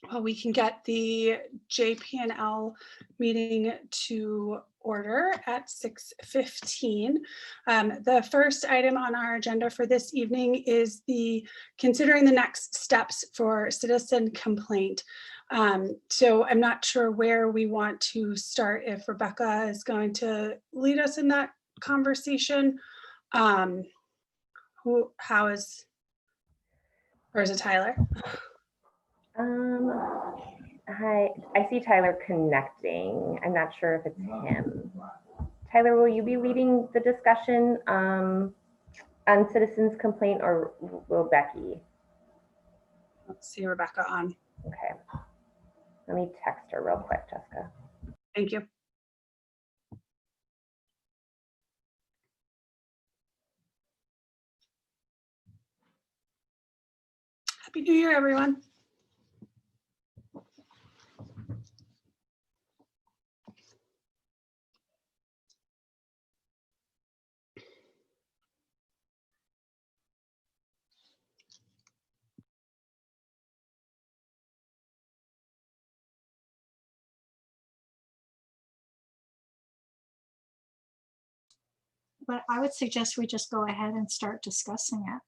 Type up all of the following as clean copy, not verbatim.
Well, we can get the JP&L meeting to order at 6:15. The first item on our agenda for this evening is considering the next steps for citizen complaint. So I'm not sure where we want to start, if Rebecca is going to lead us in that conversation. Um, or is it Tyler? Hi, I see Tyler connecting. I'm not sure if it's him. Tyler, will you be leading the discussion on citizens complaint, or will Becky? Let's see Rebecca on. Okay. Let me text her real quick, Jessica. Thank you. Happy New Year, everyone. But I would suggest we just go ahead and start discussing it.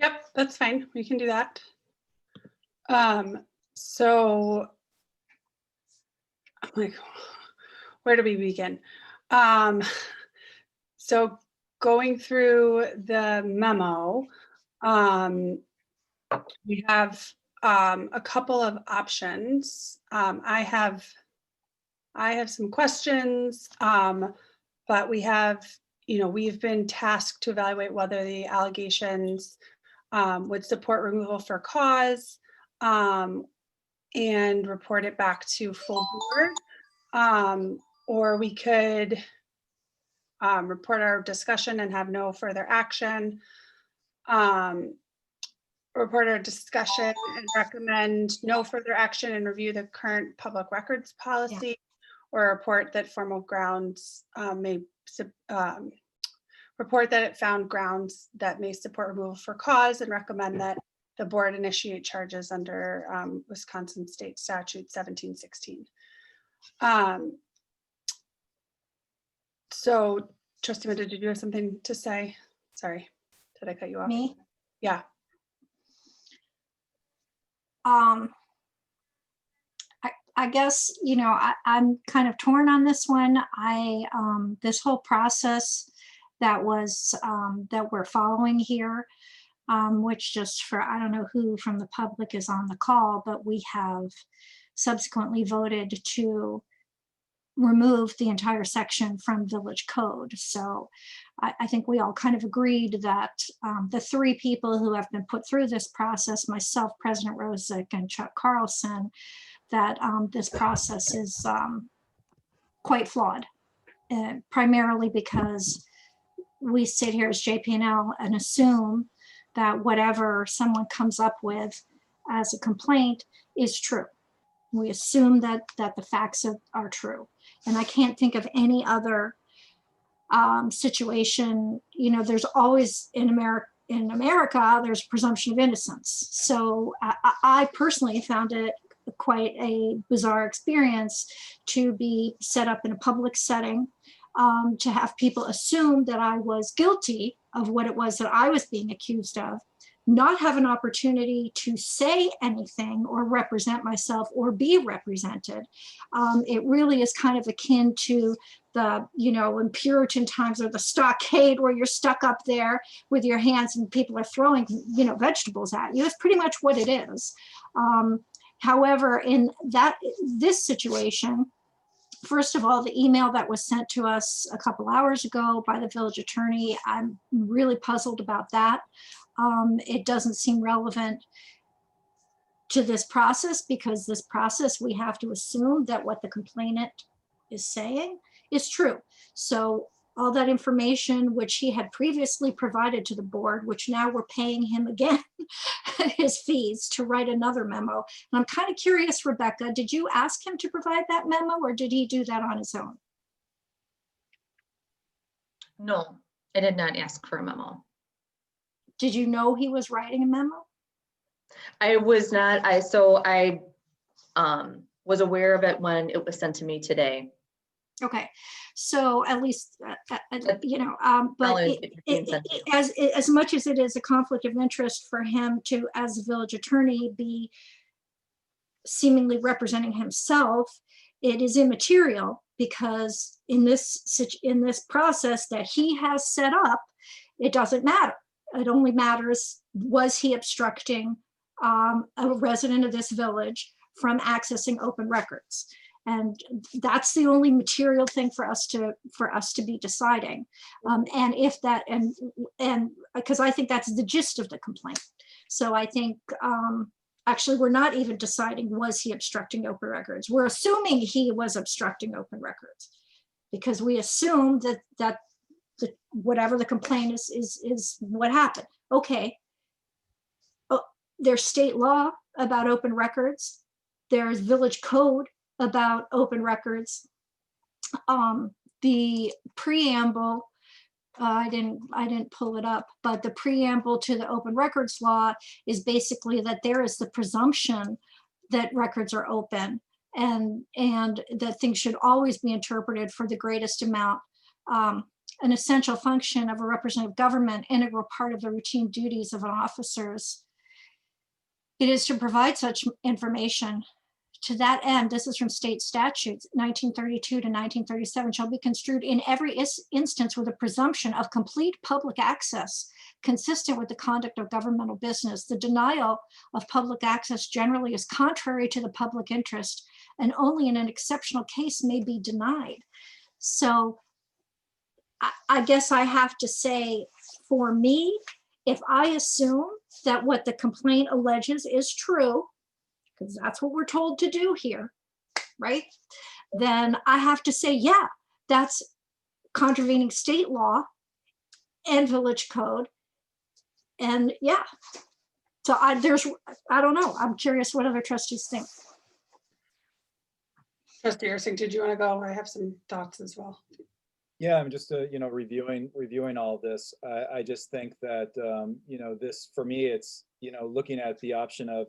Yep, that's fine. We can do that. So, like, where do we begin? So going through the memo, we have a couple of options. I have some questions, but we've been tasked to evaluate whether the allegations would support removal for cause, and report it back to full board, or we could report our discussion and have no further action, report our discussion and recommend no further action and review the current public records policy, or report that formal grounds report that it found grounds that may support removal for cause, and recommend that the board initiate charges under Wisconsin State Statute 1716. So, Trustee Minda, did you have something to say? Sorry, did I cut you off? Me? Yeah. I guess, I'm kind of torn on this one. This whole process that we're following here, which, just for, I don't know who from the public is on the call, but we have subsequently voted to remove the entire section from village code. So I think we all kind of agreed that the three people who have been put through this process, myself, President Rosick, and Chuck Carlson, that this process is quite flawed, primarily because we sit here as JP&L and assume that whatever someone comes up with as a complaint is true. We assume that the facts are true. And I can't think of any other situation. There's always in America, there's presumption of innocence. So I personally found it quite a bizarre experience to be set up in a public setting, to have people assume that I was guilty of what it was that I was being accused of, not have an opportunity to say anything or represent myself or be represented. It really is kind of akin to the, in Puritan times, or the stockade, where you're stuck up there with your hands and people are throwing, vegetables at you. That's pretty much what it is. However, in this situation, first of all, the email that was sent to us a couple hours ago by the village attorney, I'm really puzzled about that. It doesn't seem relevant to this process, because this process, we have to assume that what the complainant is saying is true. So all that information which he had previously provided to the board, which now we're paying him again his fees to write another memo. And I'm kind of curious, Rebecca, did you ask him to provide that memo, or did he do that on his own? No, I did not ask for a memo. Did you know he was writing a memo? I was not, I was aware of it when it was sent to me today. Okay, so at least, you know, but Knowledge that you're being sent to. as much as it is a conflict of interest for him to, as a village attorney, be seemingly representing himself, it is immaterial because in this process that he has set up, it doesn't matter. It only matters, was he obstructing a resident of this village from accessing open records? And that's the only material thing for us to be deciding. And if that, and because I think that's the gist of the complaint. So I think actually we're not even deciding, was he obstructing open records? We're assuming he was obstructing open records because we assume that whatever the complaint is what happened. Okay. Oh, there's state law about open records. There's village code about open records. The preamble, I didn't pull it up, but the preamble to the open records law is basically that there is the presumption that records are open and that things should always be interpreted for the greatest amount. An essential function of a representative government, integral part of the routine duties of an officers. It is to provide such information. To that end, this is from state statutes, 1932 to 1937, shall be construed in every instance with a presumption of complete public access consistent with the conduct of governmental business. The denial of public access generally is contrary to the public interest and only in an exceptional case may be denied. So I guess I have to say, for me, if I assume that what the complaint alleges is true, because that's what we're told to do here, right? Then I have to say, yeah, that's contravening state law and village code. And yeah, so I don't know. I'm curious what other trustees think. Trustee Ursink, did you want to go? I have some thoughts as well. Yeah, I'm just, you know, reviewing all of this. I just think that, you know, this, for me, it's, you know, looking at the option of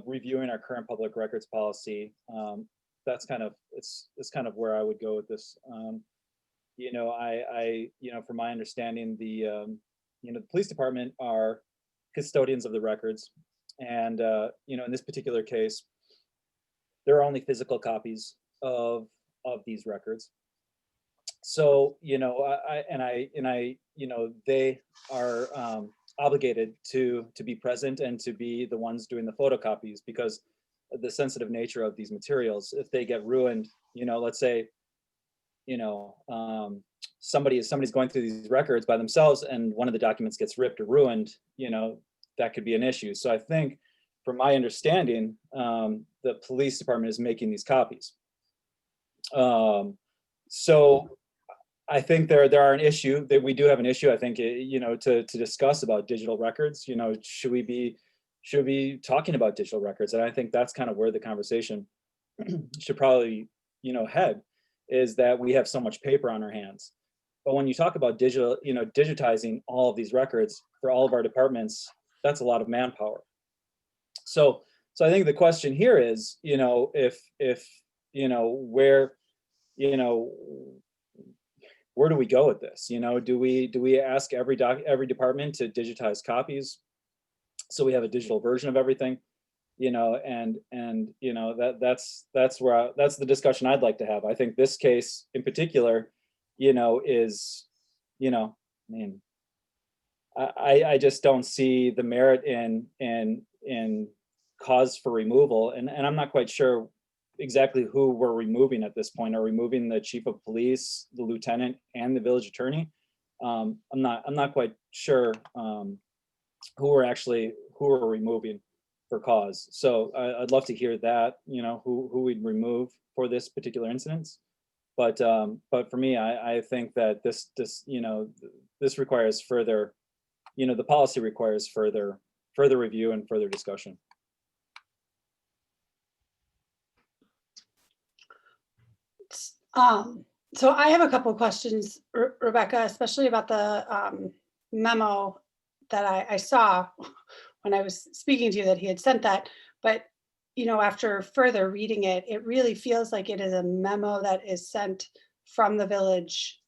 reviewing our current public records policy. That's kind of, it's kind of where I would go with this. You know, you know, from my understanding, the, you know, the police department are custodians of the records. And, you know, in this particular case, there are only physical copies of these records. So, you know, you know, they are obligated to be present and to be the ones doing the photocopies because of the sensitive nature of these materials. If they get ruined, you know, let's say, you know, somebody's going through these records by themselves and one of the documents gets ripped or ruined, you know, that could be an issue. So I think, from my understanding, the police department is making these copies. So I think there are an issue that we do have an issue. I think, you know, to discuss about digital records. You know, should we be talking about digital records? And I think that's kind of where the conversation should probably, you know, head, is that we have so much paper on our hands. But when you talk about digital, you know, digitizing all of these records for all of our departments, that's a lot of manpower. So I think the question here is, you know, if you know, where do we go with this? You know, do we ask every department to digitize copies so we have a digital version of everything? You know, and you know, that's the discussion I'd like to have. I think this case in particular, you know, is, you know, I mean, I just don't see the merit in cause for removal, and I'm not quite sure exactly who we're removing at this point. Are we removing the chief of police, the lieutenant, and the village attorney? I'm not quite sure who we're removing for cause. So I'd love to hear that, you know, who we'd remove for this particular incident. But for me, I think that this you know, this requires further, you know, the policy requires further review and further discussion. So I have a couple of questions, Rebecca, especially about the memo that I saw when I was speaking to you that he had sent that, but after further reading it, it really feels like it is a memo that is sent from the village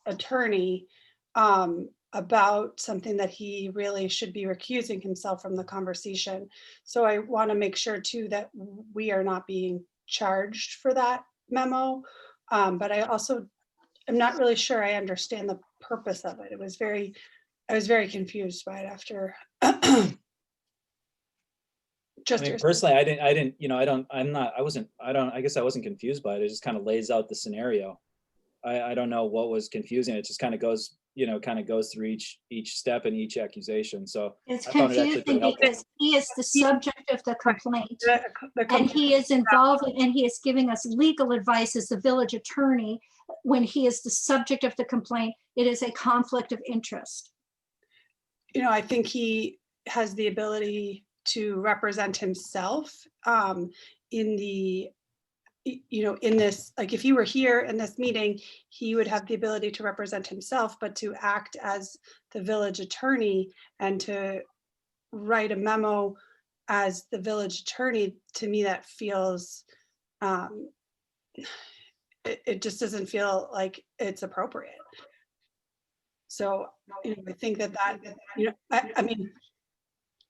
attorney about something that he really should be recusing himself from the conversation. So I want to make sure too that we are not being charged for that memo. But I also am not really sure I understand the purpose of it. I was very confused by it after. I mean, personally, I guess I wasn't confused by it. It just kind of lays out the scenario. I don't know what was confusing. It just kind of goes through each step and each accusation. So It's I found it actually pretty confusing helpful. because he is the subject of the complaint. The And he is involved and he is giving us legal advice as the village attorney. When he is the subject of the complaint, it is a conflict of interest. I think he has the ability to represent himself in the, in this, like if you were here in this meeting, he would have the ability to represent himself, but to act as the village attorney and to write a memo as the village attorney, to me, that feels, it just doesn't feel like it's appropriate. So I think that, I mean,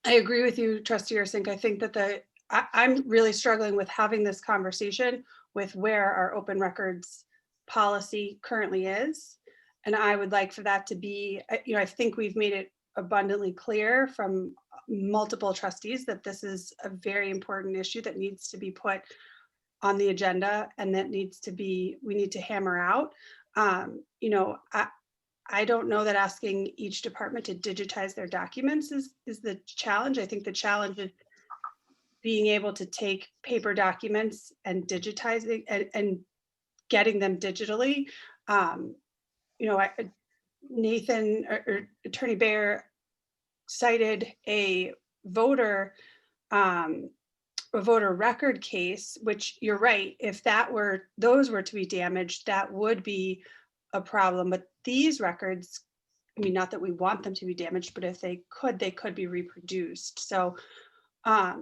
I agree with you, Trustee Ursink. I think that I'm really struggling with having this conversation with where our open records policy currently is. And I would like for that to be, I think we've made it abundantly clear from multiple trustees that this is a very important issue that needs to be put on the agenda and that we need to hammer out. I don't know that asking each department to digitize their documents is the challenge. I think the challenge is being able to take paper documents and digitizing and getting them digitally. Nathan or Attorney Baer cited a voter record case, which you're right, if those were to be damaged, that would be a problem. But these records, I mean, not that we want them to be damaged, but if they could be reproduced. So, I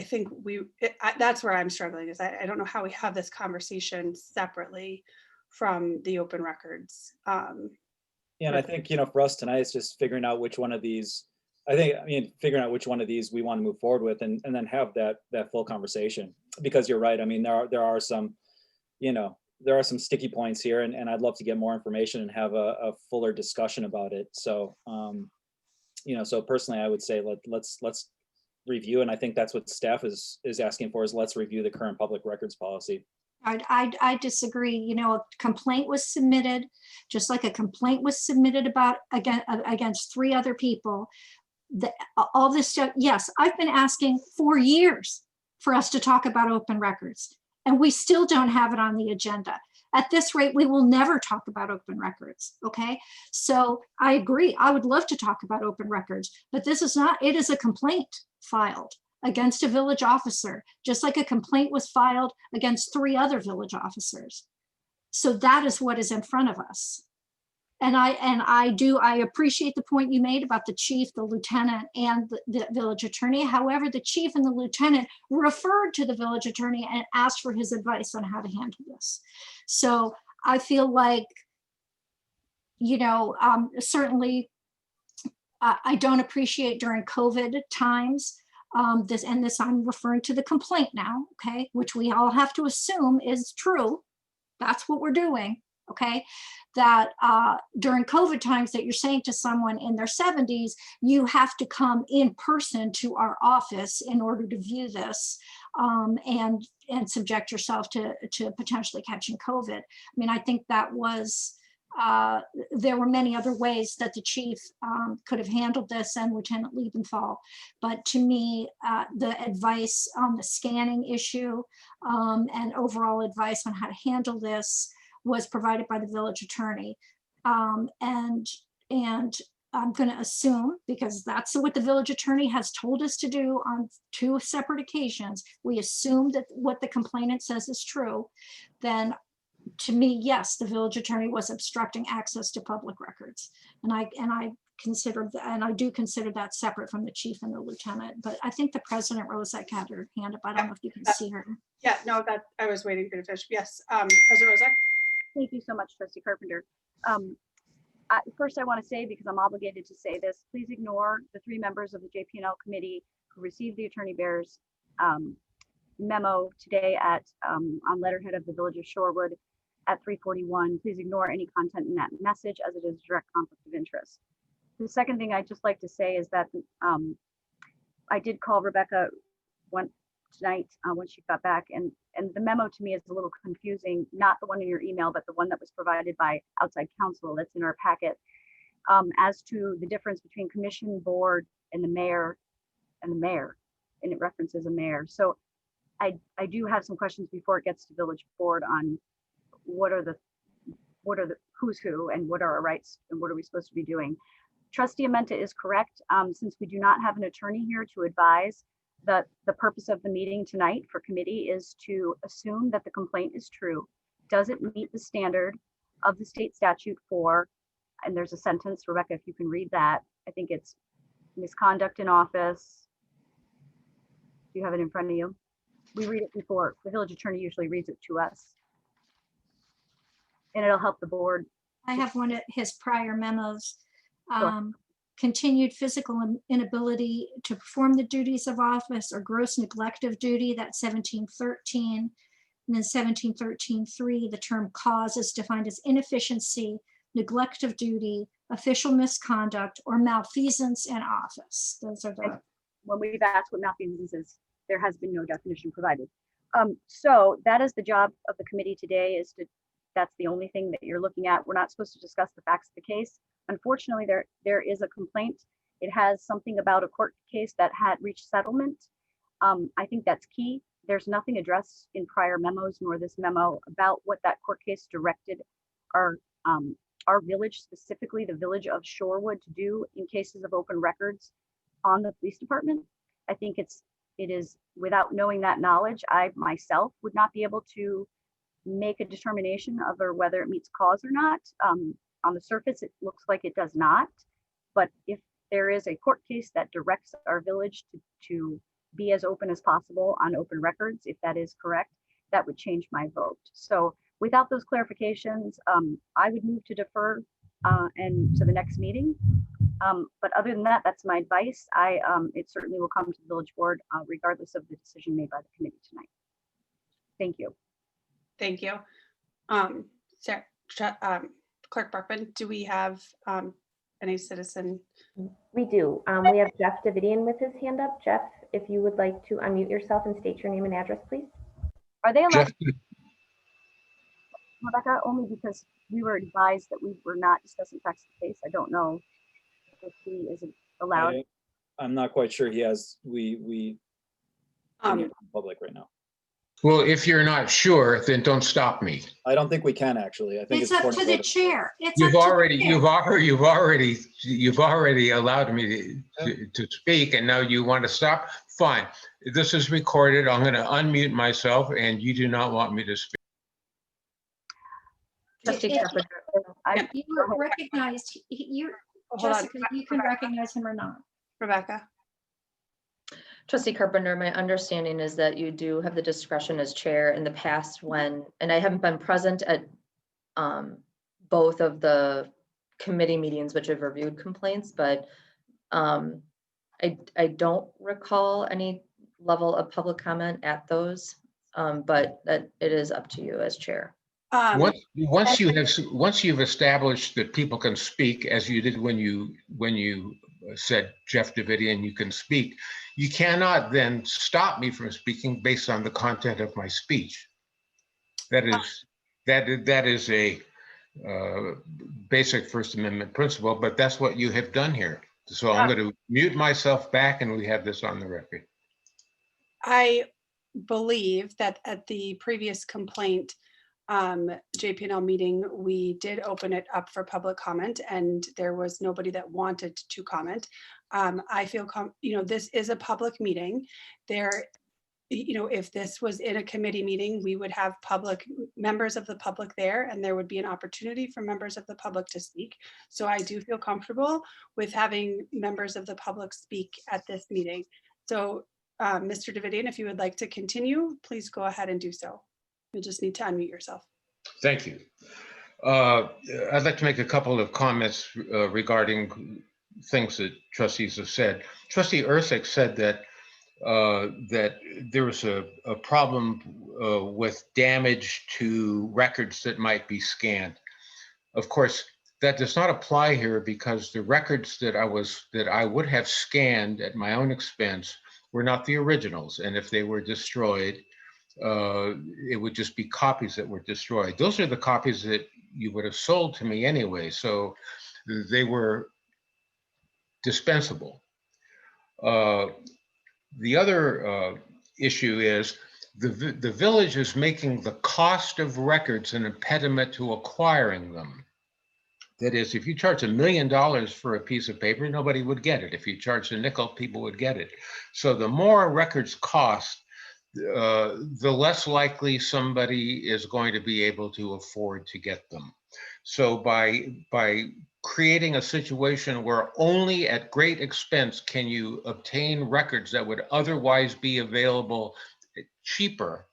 think that's where I'm struggling is I don't know how we have this conversation separately from the open records. Yeah, and I think, for us tonight, it's just figuring out which one of these, figuring out which one of these we want to move forward with and then have that full conversation. Because you're right. I mean, there are some, there are some sticky points here and I'd love to get more information and have a fuller discussion about it. So, so personally, I would say let's review. And I think that's what staff is asking for is let's review the current public records policy. I disagree. A complaint was submitted, just like a complaint was submitted against 3 other people. All this stuff. Yes, I've been asking for years for us to talk about open records, and we still don't have it on the agenda. At this rate, we will never talk about open records. Okay, so I agree. I would love to talk about open records, but this is not. It is a complaint filed against a village officer, just like a complaint was filed against 3 other village officers. So that is what is in front of us. And I appreciate the point you made about the chief, the lieutenant, and the village attorney. However, the chief and the lieutenant referred to the village attorney and asked for his advice on how to handle this. So I feel like, certainly I don't appreciate during COVID times, this I'm referring to the complaint now, okay, which we all have to assume is true. That's what we're doing, okay, that during COVID times that you're saying to someone in their 70s, you have to come in person to our office in order to view this and subject yourself to potentially catching COVID. I mean, I think that was, there were many other ways that the chief could have handled this and Lieutenant Liebenthal. But to me, the advice on the scanning issue and overall advice on how to handle this was provided by the village attorney. And I'm going to assume, because that's what the village attorney has told us to do on 2 separate occasions, we assume that what the complainant says is true, then to me, yes, the village attorney was obstructing access to public records. And I consider that, and I do consider that separate from the chief and the lieutenant, but I think the president Rozak had her hand up. I don't know if you can see her. Yeah, no, that, I was waiting for you to finish. Yes, President Rozak? Thank you so much, Trustee Carpenter. First, I want to say, because I'm obligated to say this, please ignore the 3 members of the JP&L committee who received the Attorney Bear's memo today on letterhead of the Village of Shorewood at 3:41. Please ignore any content in that message, as it is a direct conflict of interest. The second thing I'd just like to say is that I did call Rebecca tonight when she got back, and the memo to me is a little confusing, not the one in your email, but the one that was provided by outside counsel that's in our packet, as to the difference between commission, board, and the mayor, and it references a mayor. So I do have some questions before it gets to village board on what are the who's who and what are our rights and what are we supposed to be doing. Trustee Amenta is correct. Since we do not have an attorney here to advise, that the purpose of the meeting tonight for committee is to assume that the complaint is true. Does it meet the standard of the state statute for, and there's a sentence, Rebecca, if you can read that, I think it's misconduct in office. Do you have it in front of you? We read it before. The village attorney usually reads it to us. And it'll help the board. I have one of his prior memos. Sure. Continued physical inability to perform the duties of office or gross neglect of duty, that's 1713. And then 1713.3, the term cause is defined as inefficiency, neglect of duty, official misconduct, or malfeasance in office. Those are the. When we've asked what malfeasance is, there has been no definition provided. So that is the job of the committee today, that's the only thing that you're looking at. We're not supposed to discuss the facts of the case. Unfortunately, there is a complaint. It has something about a court case that had reached settlement. I think that's key. There's nothing addressed in prior memos nor this memo about what that court case directed our village, specifically the village of Shorewood, to do in cases of open records on the police department. I think it is, without knowing that knowledge, I myself would not be able to make a determination of whether it meets cause or not. On the surface, it looks like it does not. But if there is a court case that directs our village to be as open as possible on open records, if that is correct, that would change my vote. So without those clarifications, I would move to defer and to the next meeting. But other than that, that's my advice. It certainly will come to the village board regardless of the decision made by the committee tonight. Thank you. Thank you. Sarah, Clerk Barkman, do we have any citizen? We do. We have Jeff Davidian with his hand up. Jeff, if you would like to unmute yourself and state your name and address, please. Are they allowed, Jeff, Rebecca, only because we were advised that we were not discussing facts of the case? I don't know if he is allowed. I'm not quite sure he has, we in public right now. well, if you're not sure, then don't stop me. I don't think we can actually. I think It's up point to of the order. chair. It's You've up to the already, chair. you've already allowed me to speak, and now you want to stop? Fine. This is recorded. I'm going to unmute myself, and you do not want me to speak. Trustee If Carpenter. You were recognized, Hold on. Jessica, you can recognize him or not. Rebecca? Trustee Carpenter, my understanding is that you do have the discretion as chair in the past when, and I haven't been present at both of the committee meetings which have reviewed complaints, but I don't recall any level of public comment at those, but that it is up to you as chair. Once you've established that people can speak, as you did when you said Jeff Davidian, you can speak, you cannot then stop me from speaking based on the content of my speech. That is a basic First Amendment principle, but that's what you have done here. So I'm going to mute myself back, and we have this on the record. I believe that at the previous complaint JP&L meeting, we did open it up for public comment, and there was nobody that wanted to comment. I feel, this is a public meeting. There if this was in a committee meeting, we would have members of the public there, and there would be an opportunity for members of the public to speak. So I do feel comfortable with having members of the public speak at this meeting. So Mr. Davidian, if you would like to continue, please go ahead and do so. You'll just need to unmute yourself. Thank you. I'd like to make a couple of comments regarding things that trustees have said. Trustee Ersick said that there was a problem with damage to records that might be scanned. Of course, that does not apply here because the records that I would have scanned at my own expense were not the originals, and if they were destroyed, it would just be copies that were destroyed. Those are the copies that you would have sold to me anyway, so they were dispensable. The other issue is the village is making the cost of records an impediment to acquiring them. That is, if you charge $1 million for a piece of paper, nobody would get it. If you charge a nickel, people would get it. So the more records cost, the less likely somebody is going to be able to afford to get them. So by creating a situation where only at great expense can you obtain records that would otherwise be available cheaper,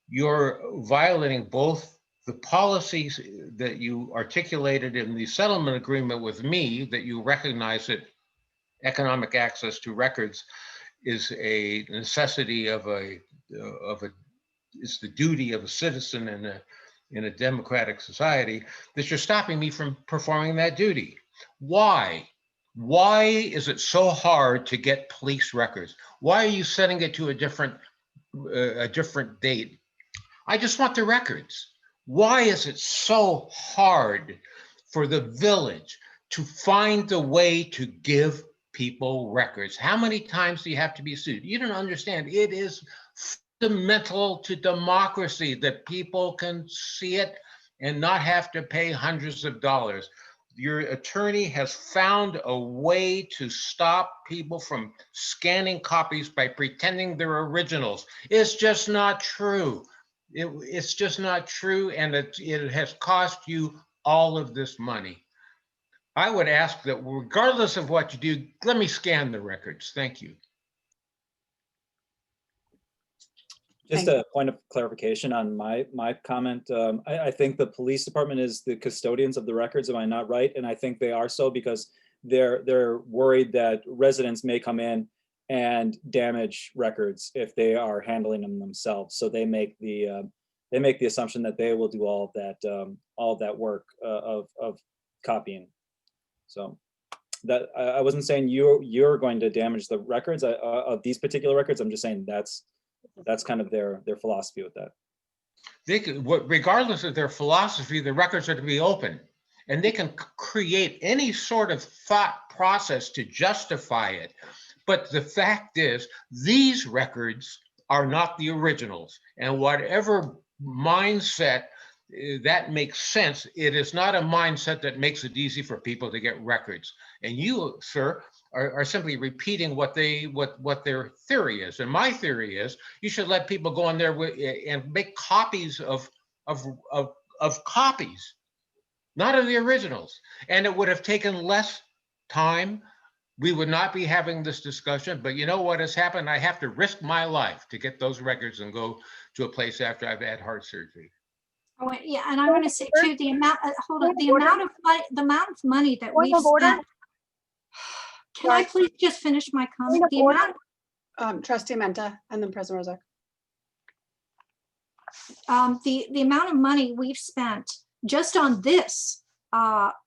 you're violating both the policies that you articulated in the settlement agreement with me, that you recognize that economic access to records is a necessity it's the duty of a citizen in a democratic society, that you're stopping me from performing that duty. Why? Why is it so hard to get police records? Why are you setting it to a different date? I just want the records. Why is it so hard for the village to find a way to give people records? How many times do you have to be sued? You don't understand. It is fundamental to democracy that people can see it and not have to pay hundreds of dollars. Your attorney has found a way to stop people from scanning copies by pretending they're originals. It's just not true. It's just not true, and it has cost you all of this money. I would ask that regardless of what you do, let me scan the records. Thank you. Just a point of clarification on my comment. I think the police department is the custodians of the records. Am I not right? And I think they are so because they're worried that residents may come in and damage records if they are handling them themselves. So they make the assumption that they will do all of that work of copying. So that I wasn't saying you're going to damage the records of these particular records. I'm just saying that's kind of their philosophy with that. They could, regardless of their philosophy, the records are to be open, and they can create any sort of thought process to justify it. But the fact is, these records are not the originals, and whatever mindset that makes sense, it is not a mindset that makes it easy for people to get records. And you, sir, are simply repeating what their theory is. And my theory is you should let people go in there and make copies of copies, not of the originals. And it would have taken less time. We would not be having this discussion, but you know what has happened? I have to risk my life to get those records and go to a place after I've had heart surgery. Oh, yeah, and I want to say too, the amount, hold on, the amount of money that we've spent. Can I please just finish my comment? The amount, Trustee Menta and then President Rozak. the amount of money we've spent just on this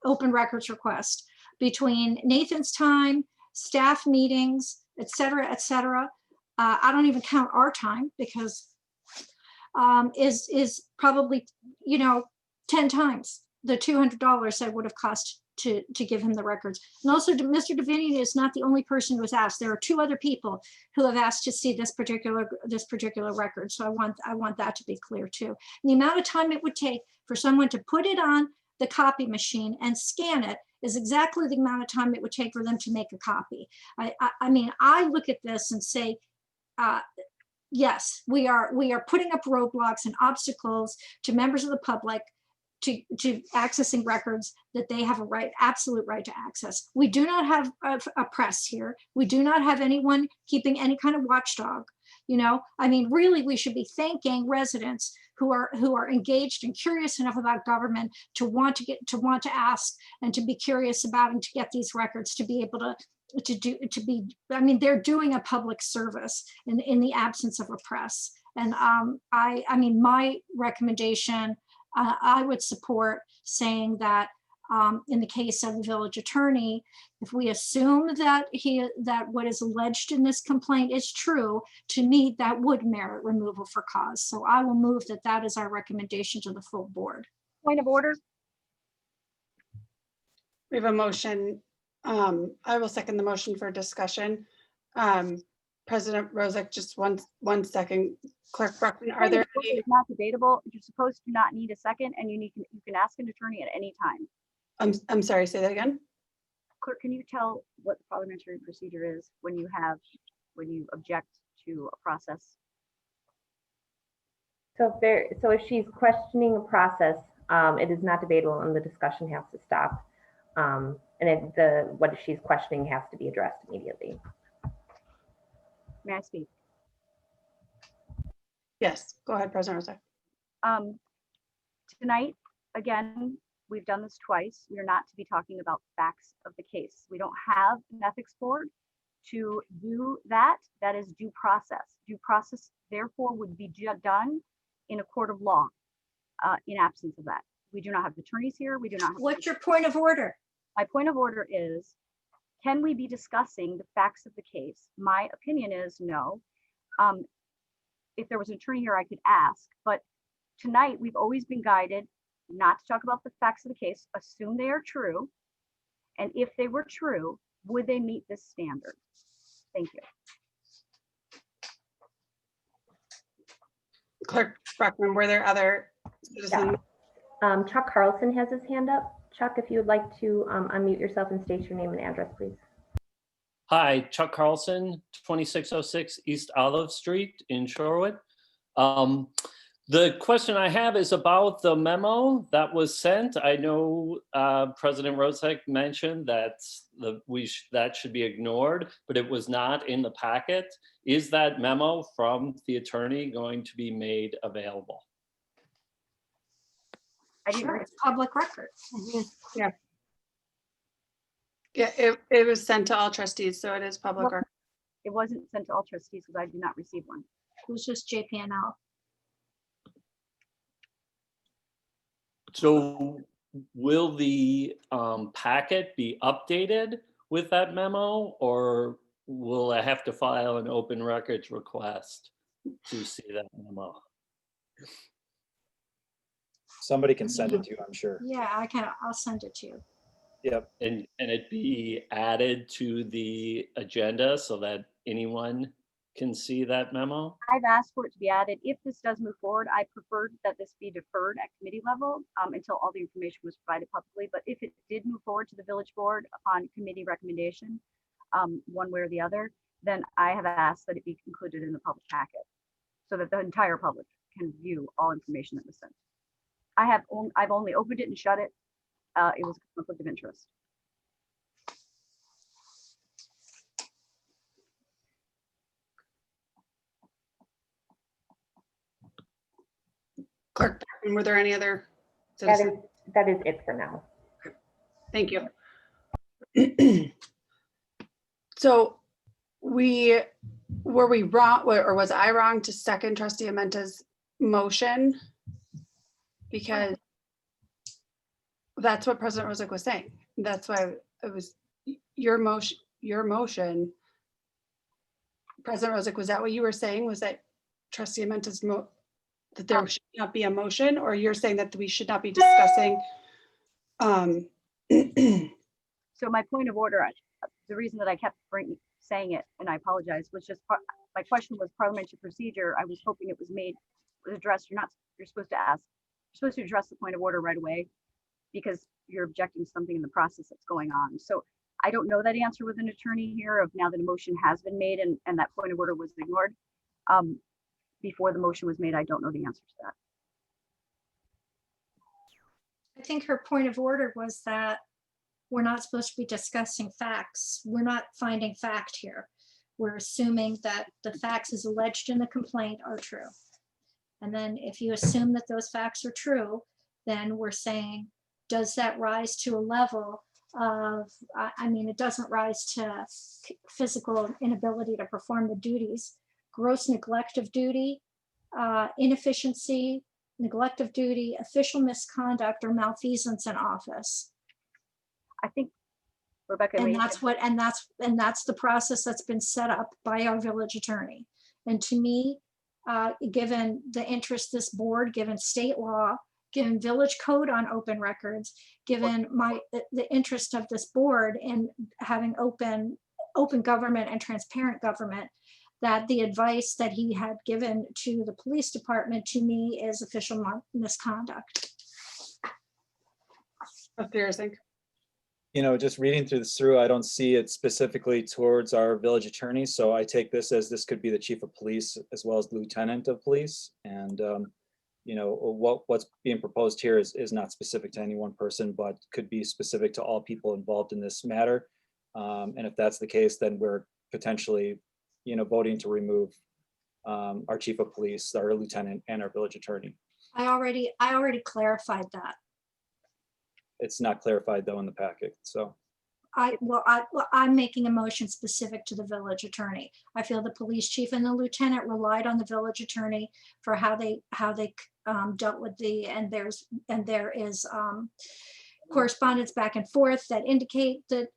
open records request between Nathan's time, staff meetings, et cetera, et cetera. I don't even count our time because is probably, 10 times the $200 that would have cost to give him the records. And also, Mr. Davidian is not the only person who has asked. There are 2 other people who have asked to see this particular record. So I want that to be clear too. And the amount of time it would take for someone to put it on the copy machine and scan it is exactly the amount of time it would take for them to make a copy. I mean, I look at this and say, yes, we are putting up roadblocks and obstacles to members of the public to accessing records that they have a right, absolute right to access. We do not have a press here. We do not have anyone keeping any kind of watchdog. You know, I mean, really, we should be thanking residents who are engaged and curious enough about government to want to ask and to be curious about and to get these records, to be able I mean, they're doing a public service in the absence of a press. And I mean, my recommendation, I would support saying that in the case of the village attorney, if we assume that what is alleged in this complaint is true, to me, that would merit removal for cause. So I will move that is our recommendation to the full board. Point of order. We have a motion. I will second the motion for discussion. President Rozek, just one second. Clerk Brockman, are there any? It's not debatable. You're supposed to not need a second, and you can ask an attorney at any time. I'm sorry, say that again. Clerk, can you tell what the parliamentary procedure is when you object to a process? So if she's questioning a process, it is not debatable and the discussion has to stop. And what she's questioning has to be addressed immediately. May I speak? Yes, go ahead, President Rozek. Tonight, again, we've done this twice. We are not to be talking about facts of the case. We don't have an ethics board to do that. That is due process. Due process, therefore, would be done in a court of law in absence of that. We do not have attorneys here. We do not have. What's your point of order? My point of order is, can we be discussing the facts of the case? My opinion is no. If there was an attorney here, I could ask, but tonight we've always been guided not to talk about the facts of the case, assume they are true. And if they were true, would they meet this standard? Thank you. Clerk Brockman, were there other citizens? Yeah. Chuck Carlson has his hand up. Chuck, if you would like to unmute yourself and state your name and address, please. Hi, Chuck Carlson, 2606 East Olive Street in Shorewood. The question I have is about the memo that was sent. I know President Rozek mentioned that that should be ignored, but it was not in the packet. Is that memo from the attorney going to be made available? Sure, it's public record. Yeah. Yeah, it was sent to all trustees, so it is public record. It wasn't sent to all trustees because I did not receive one. It was just JP&L. So will the packet be updated with that memo, or will I have to file an open records request to see that memo? Somebody can send it to you, I'm sure. Yeah, I'll send it to you. Yep. And it be added to the agenda so that anyone can see that memo? I've asked for it to be added. If this does move forward, I preferred that this be deferred at committee level until all the information was provided publicly. But if it did move forward to the village board upon committee recommendation, one way or the other, then I have asked that it be included in the public packet so that the entire public can view all information that was sent. I've only opened it and shut it. It was a conflict of interest. Clerk, were there any other That citizens? is it for now. Thank you. So were we wrong, or was I wrong to second trustee Amenta's motion? Because that's what President Rozek was saying. That's why it was your motion. President Rozek, was that what you were saying? Was that trustee Amenta's that there should not be a motion, or you're saying that we should not be discussing? So my point of order, the reason that I kept saying it, and I apologize, was just my question was parliamentary procedure. I was hoping it was addressed. You're supposed to ask. You're supposed to address the point of order right away because you're objecting to something in the process that's going on. So I don't know that answer with an attorney here of now that a motion has been made and that point of order was ignored. before the motion was made, I don't know the answer to that. I think her point of order was that we're not supposed to be discussing facts. We're not finding fact here. We're assuming that the facts as alleged in the complaint are true. And then if you assume that those facts are true, then we're saying, does that rise to a level of, I mean, it doesn't rise to physical inability to perform the duties, gross neglect of duty, inefficiency, neglect of duty, official misconduct, or malfeasance in office. I think, Rebecca. And that's what, and that's the process that's been set up by our village attorney. And to me, given the interest this board, given state law, given village code on open records, given the interest of this board in having open government and transparent government, that the advice that he had given to the police department to me is official misconduct. You know, just reading through, I don't see it specifically towards our village attorney. So I take this as this could be the chief of police as well as the lieutenant of police. And, you know, what's being proposed here is not specific to any one person, but could be specific to all people involved in this matter. And if that's the case, then we're potentially, you know, voting to remove our chief of police, our lieutenant, and our village attorney. I already clarified that. It's not clarified though in the packet, so. I'm making a motion specific to the village attorney. I feel the police chief and the lieutenant relied on the village attorney for how they dealt with and there is correspondence back and forth that indicate that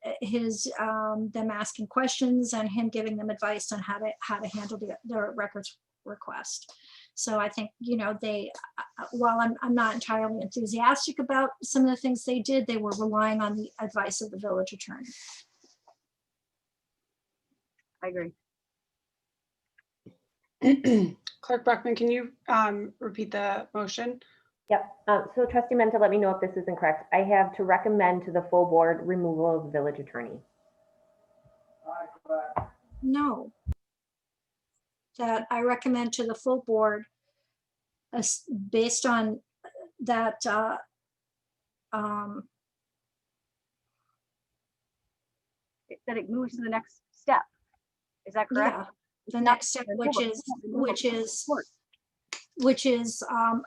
them asking questions and him giving them advice on how to handle the records request. So I think, you know, while I'm not entirely enthusiastic about some of the things they did, they were relying on the advice of the village attorney. I agree. Clerk Brockman, can you repeat the motion? Yep. So Trustee Menta, let me know if this is incorrect. I have to recommend to the full board removal of the village attorney. No. That I recommend to the full board based on that That it moves to the next step. Is that correct? yeah, the next step, which is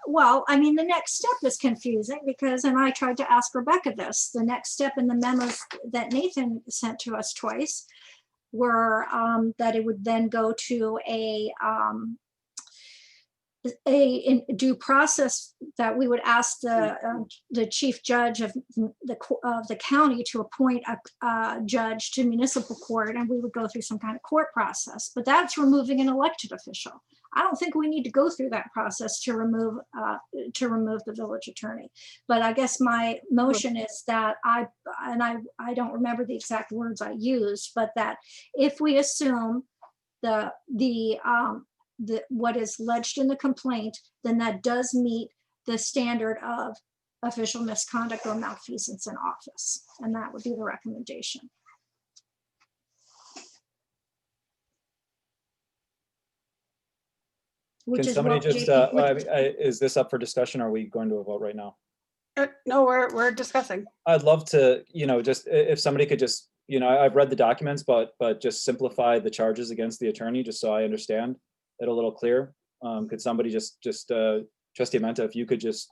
well, I mean, the next step is confusing because, and I tried to ask Rebecca this, the next step in the memos that Nathan sent to us twice were that it would then go to a due process that we would ask the chief judge of the county to appoint a judge to municipal court, and we would go through some kind of court process. But that's removing an elected official. I don't think we need to go through that process to remove the village attorney. But I guess my motion is that I don't remember the exact words I used, but that if we assume what is alleged in the complaint, then that does meet the standard of official misconduct or malfeasance in office, and that would be the recommendation. Can somebody just, is this up for discussion? Or are we going to a vote right now? No, we're discussing. I'd love to, you know, just if somebody could just, you know, I've read the documents, but just simplify the charges against the attorney, just so I understand it a little clearer. Could somebody just Trustee Menta, if you could just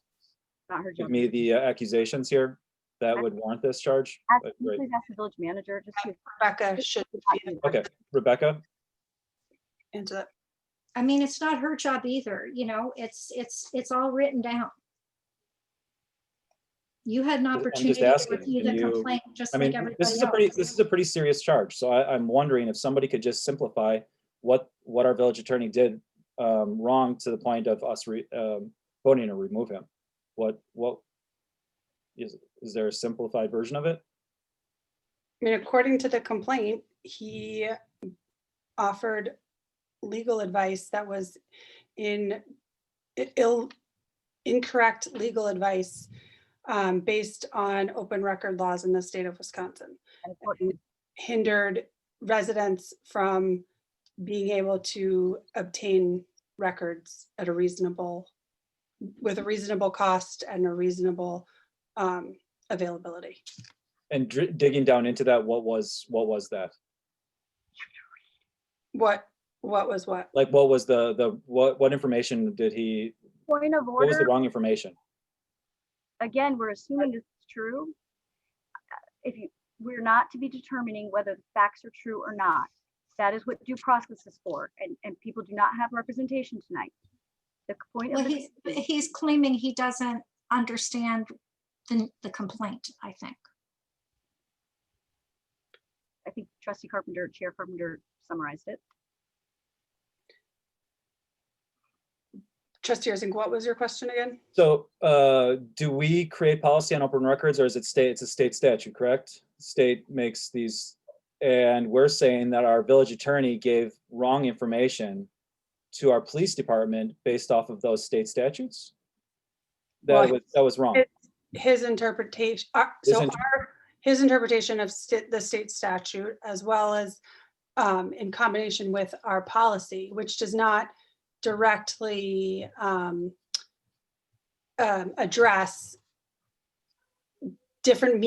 give me the accusations here that would warrant this charge? Great. Please ask the village manager. Rebecca should be. Okay, Rebecca. Into that. I mean, it's not her job either, you know, it's all written down. You had an opportunity to review the complaint just like everybody else. This is a pretty serious charge. So I'm wondering if somebody could just simplify what our village attorney did wrong to the point of us voting to remove him. What is there a simplified version of it? I mean, according to the complaint, he offered legal advice that was incorrect legal advice based on open record laws in the state of Wisconsin, and hindered residents from being able to obtain records at a reasonable, with a reasonable cost and a reasonable availability. And digging down into that, what was that? What was what? Like, what was what information did he, Point of what was the order, wrong information? again, we're assuming this is true. We're not to be determining whether the facts are true or not. That is what due process is for, and people do not have representation tonight. The point Well, of this, he's claiming he doesn't understand the complaint, I think. I think Trustee Carpenter, Chair Carpenter summarized it. Trustee Ersink, what was your question again? So do we create policy on open records, or is it it's a state statute, correct? State makes these, and we're saying that our village attorney gave wrong information to our police department based off of those state statutes? That was wrong. His interpretation, his interpretation of the state statute, as well as in combination with our policy, which does not directly address different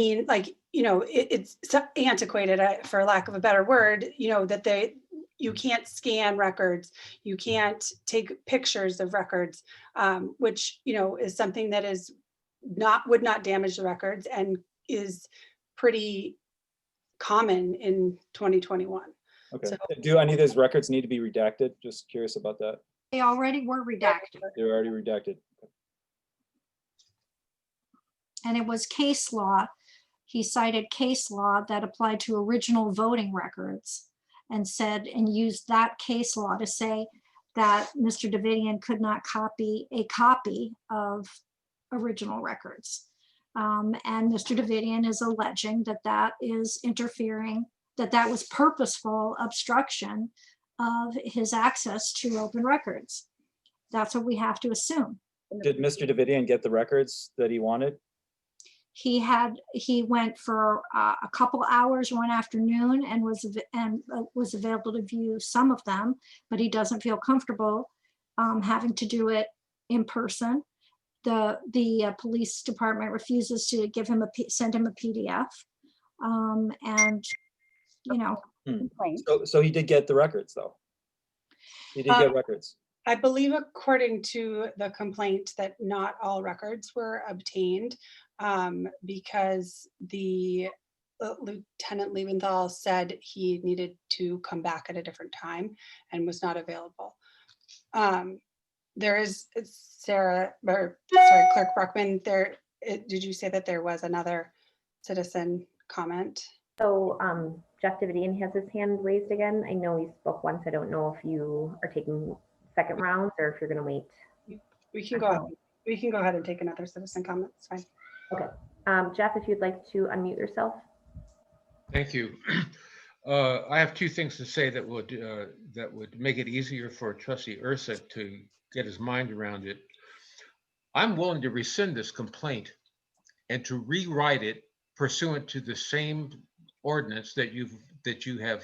it's antiquated, for lack of a better word, that you can't scan records, you can't take pictures of records, which, is something that would not damage the records and is pretty common in 2021. Okay. So- Do any of those records need to be redacted? Just curious about that. They already were redacted, They're already redacted. and it was case law. He cited case law that applied to original voting records and used that case law to say that Mr. Davidian could not copy a copy of original records. And Mr. Davidian is alleging that is interfering, that was purposeful obstruction of his access to open records. That's what we have to assume. Did Mr. Davidian get the records that he wanted? He went for a couple hours one afternoon and was available to view some of them, but he doesn't feel comfortable having to do it in person. The police department refuses to send him a PDF, and Complaint. So he did get the records, though. He did get records. I believe, according to the complaint, that not all records were obtained because the Lieutenant Liebenthal said he needed to come back at a different time and was not available. There is Clerk Brockman. Did you say that there was another citizen comment? So Jeff Davidian has his hand raised again. I know he spoke once. I don't know if you are taking second rounds or if you're going to wait. We can go ahead. We can go ahead and take another citizen comment. It's fine. Okay. Jeff, if you'd like to unmute yourself. Thank you. I have two things to say that would make it easier for Trustee Ersink to get his mind around it. I'm willing to rescind this complaint and to rewrite it pursuant to the same ordinance that you have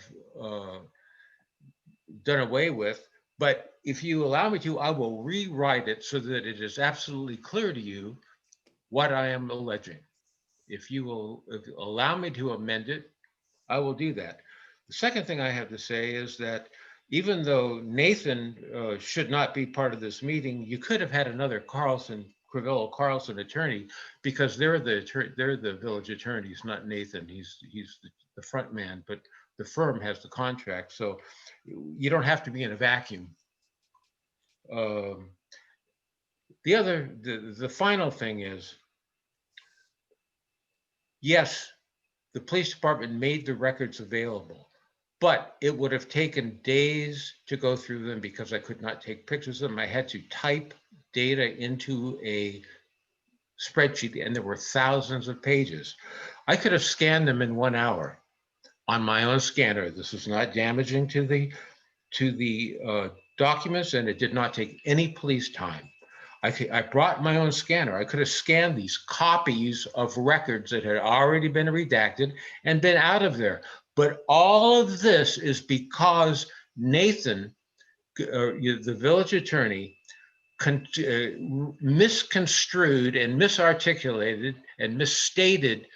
done away with. But if you allow me to, I will rewrite it so that it is absolutely clear to you what I am alleging. If you allow me to amend it, I will do that. The second thing I have to say is that even though Nathan should not be part of this meeting, you could have had another Crivello Carlson attorney, because they're the village attorneys, not Nathan. He's the front man, but the firm has the contract, so you don't have to be in a vacuum. The final thing is, yes, the police department made the records available, but it would have taken days to go through them because I could not take pictures of them. I had to type data into a spreadsheet, and there were thousands of pages. I could have scanned them in 1 hour on my own scanner. This is not damaging to the documents, and it did not take any police time. I brought my own scanner. I could have scanned these copies of records that had already been redacted and been out of there. But all of this is because Nathan the village attorney misconstrued and misarticulated and misstated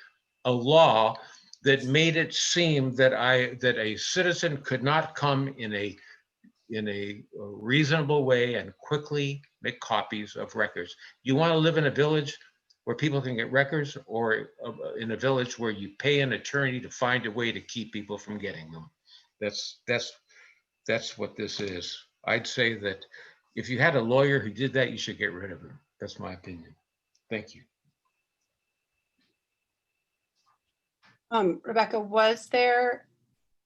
a law that made it seem that a citizen could not come in a reasonable way and quickly make copies of records. You want to live in a village where people can get records, or in a village where you pay an attorney to find a way to keep people from getting them? That's what this is. I'd say that if you had a lawyer who did that, you should get rid of him. That's my opinion. Thank you. Rebecca, was there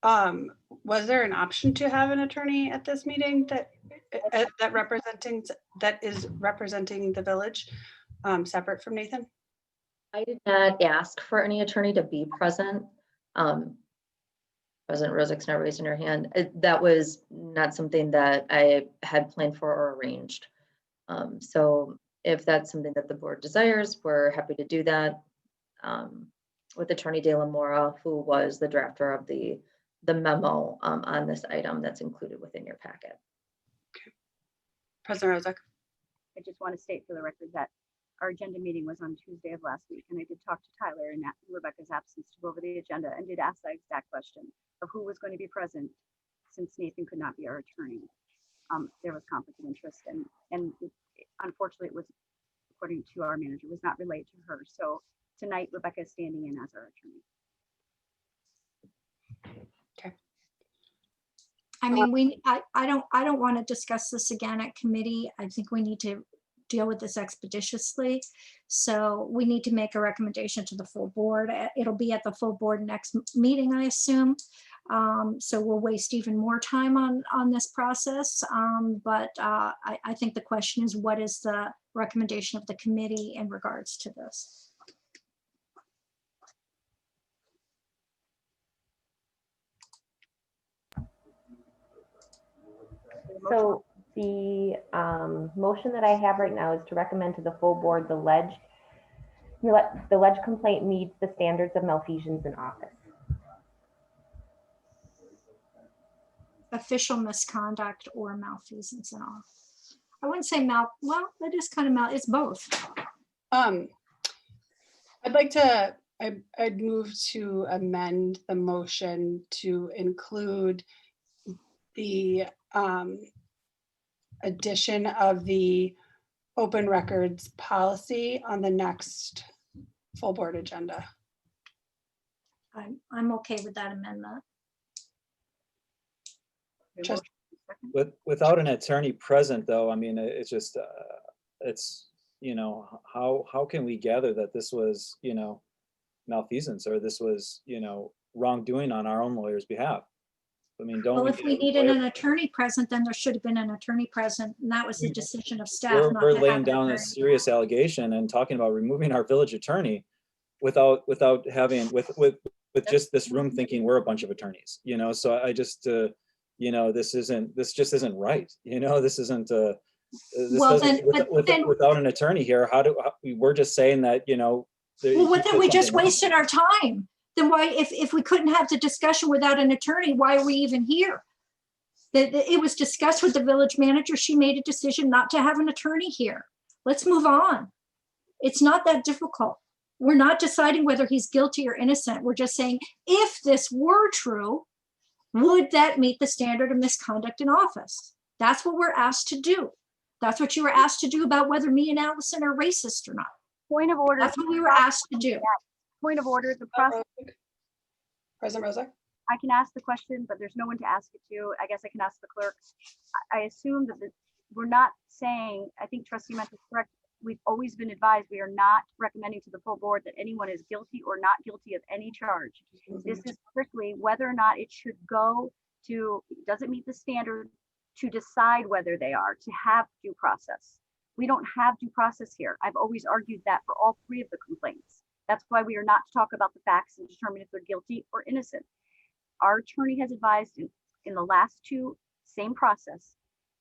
an option to have an attorney at this meeting that is representing the village, separate from Nathan? I did not ask for any attorney to be present. President Rosick's not raising her hand. That was not something that I had planned for or arranged. So if that's something that the board desires, we're happy to do that with Attorney De La Mora, who was the drafter of the memo on this item that's included within your packet. Okay. President Rosick. I just want to state for the record that our agenda meeting was on Tuesday of last week, and I did talk to Tyler in Rebecca's absence to go over the agenda and did ask that exact question of who was going to be present, since Nathan could not be our attorney. There was conflict of interest, and unfortunately it was, according to our manager, was not relayed to her. So tonight Rebecca is standing in as our attorney. Okay. I mean, I don't want to discuss this again at committee. I think we need to deal with this expeditiously. So we need to make a recommendation to the full board. It'll be at the full board next meeting, I assume. So we'll waste even more time on this process. But I think the question is, what is the recommendation of the committee in regards to this? So the motion that I have right now is to recommend to the full board the ledge complaint meets the standards of malfeasance in office. Official misconduct or malfeasance in office. I wouldn't say well, that is kind of it's both. I'd move to amend the motion to include the addition of the open records policy on the next full board agenda. I'm okay with that amendment. Just Without an attorney present, though, I mean, it's just, it's, how can we gather that this was, malfeasance, or this was, wrongdoing on our own lawyer's behalf? I mean, Well, if we needed an attorney present, then there should have been an attorney present, and that was the decision of staff. We're laying down a serious allegation and talking about removing our village attorney without having with just this room thinking we're a bunch of attorneys, so I just this just isn't right, this isn't without an attorney here, we're just saying that, well, then we just wasted our time. Then why, if we couldn't have the discussion without an attorney, why are we even here? It was discussed with the village manager. She made a decision not to have an attorney here. Let's move on. It's not that difficult. We're not deciding whether he's guilty or innocent. We're just saying, if this were true, would that meet the standard of misconduct in office? That's what we're asked to do. That's what you were asked to do about whether me and Allison are racist or not. Point of order. That's what we were asked to do. Point of order, the process. President Rosick? I can ask the question, but there's no one to ask it to. I guess I can ask the clerk. I assume that we're not saying, I think Trustee Mentor is correct. We've always been advised we are not recommending to the full board that anyone is guilty or not guilty of any charge. This is strictly whether or not it should go to, does it meet the standard to decide whether they are, to have due process. We don't have due process here. I've always argued that for all three of the complaints. That's why we are not to talk about the facts and determine if they're guilty or innocent. Our attorney has advised in the last two, same process.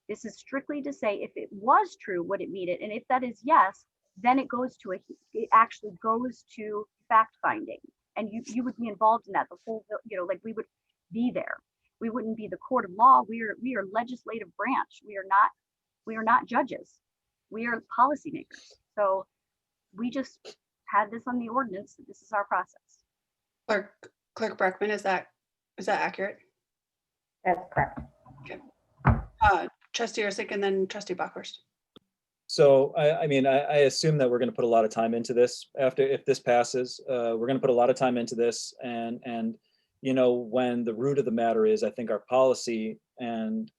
This is strictly to say if it was true, would it meet it? And if that is yes, then it goes to it actually goes to fact finding. And you would be involved in that, the whole, like we would be there. We wouldn't be the court of law. We are legislative branch. We are not judges. We are policymakers. So we just had this on the ordinance. This is our process. Clerk Brockman, is that accurate? That's correct. Trustee Ursink and then Trustee Bockhorst. So I mean, I assume that we're going to put a lot of time into this if this passes. We're going to put a lot of time into this, and you know, when the root of the matter is, I think, our policy, and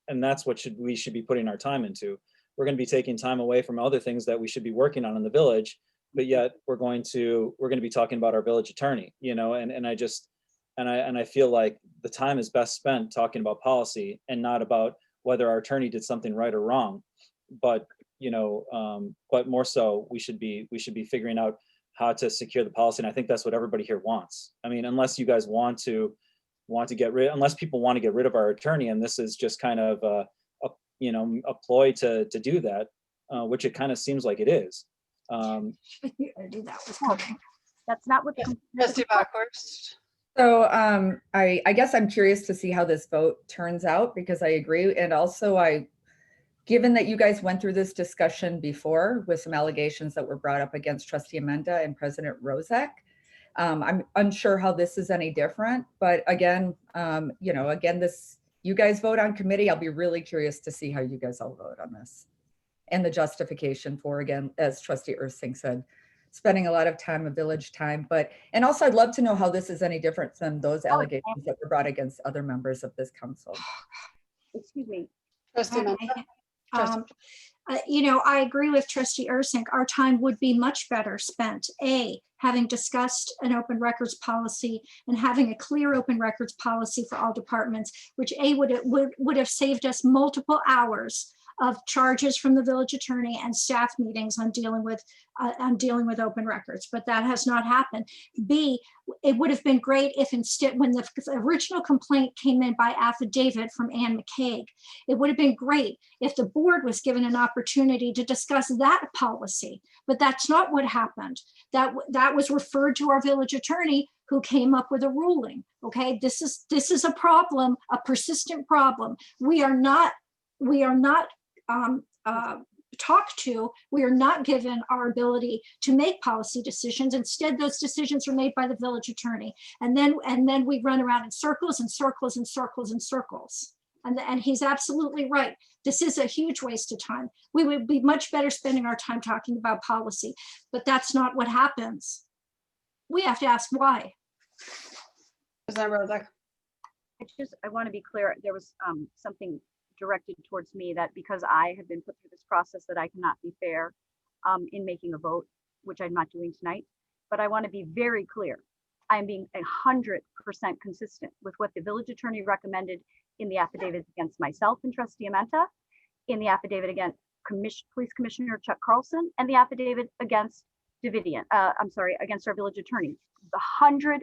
that's what we should be putting our time into. We're going to be taking time away from other things that we should be working on in the village, but yet we're going to be talking about our village attorney, you know, and I feel like the time is best spent talking about policy and not about whether our attorney did something right or wrong. But, you know, but more so, we should be figuring out how to secure the policy. And I think that's what everybody here wants. I mean, unless you guys unless people want to get rid of our attorney, and this is just kind of a ploy to do that, which it kind of seems like it is. That's not what the Trustee Bockhorst. So I guess I'm curious to see how this vote turns out, because I agree. And also given that you guys went through this discussion before with some allegations that were brought up against Trustee Amenda and President Rozak, I'm unsure how this is any different. But again, you guys vote on committee. I'll be really curious to see how you guys all vote on this. And the justification for, again, as Trustee Ursink said, spending a lot of time, village time, and also I'd love to know how this is any different than those allegations that were brought against other members of this council. Excuse me. Trustee Amenda. I agree with Trustee Ursink. Our time would be much better spent, having discussed an open records policy and having a clear open records policy for all departments, which would have saved us multiple hours of charges from the village attorney and staff meetings on dealing with open records, but that has not happened. B, it would have been great if instead, when the original complaint came in by affidavit from Ann McCaig, it would have been great if the board was given an opportunity to discuss that policy, but that's not what happened. That was referred to our village attorney, who came up with a ruling. Okay, this is a problem, a persistent problem. We are not talked to, we are not given our ability to make policy decisions. Instead, those decisions are made by the village attorney. And then we run around in circles and circles and circles and circles. And he's absolutely right. This is a huge waste of time. We would be much better spending our time talking about policy, but that's not what happens. We have to ask why. President Rozak. I want to be clear. There was something directed towards me that because I have been put through this process that I cannot be fair in making a vote, which I'm not doing tonight. But I want to be very clear. I'm being 100% consistent with what the village attorney recommended in the affidavit against myself and Trustee Amenta, in the affidavit against Police Commissioner Chuck Carlson, and the affidavit against against our village attorney. 100%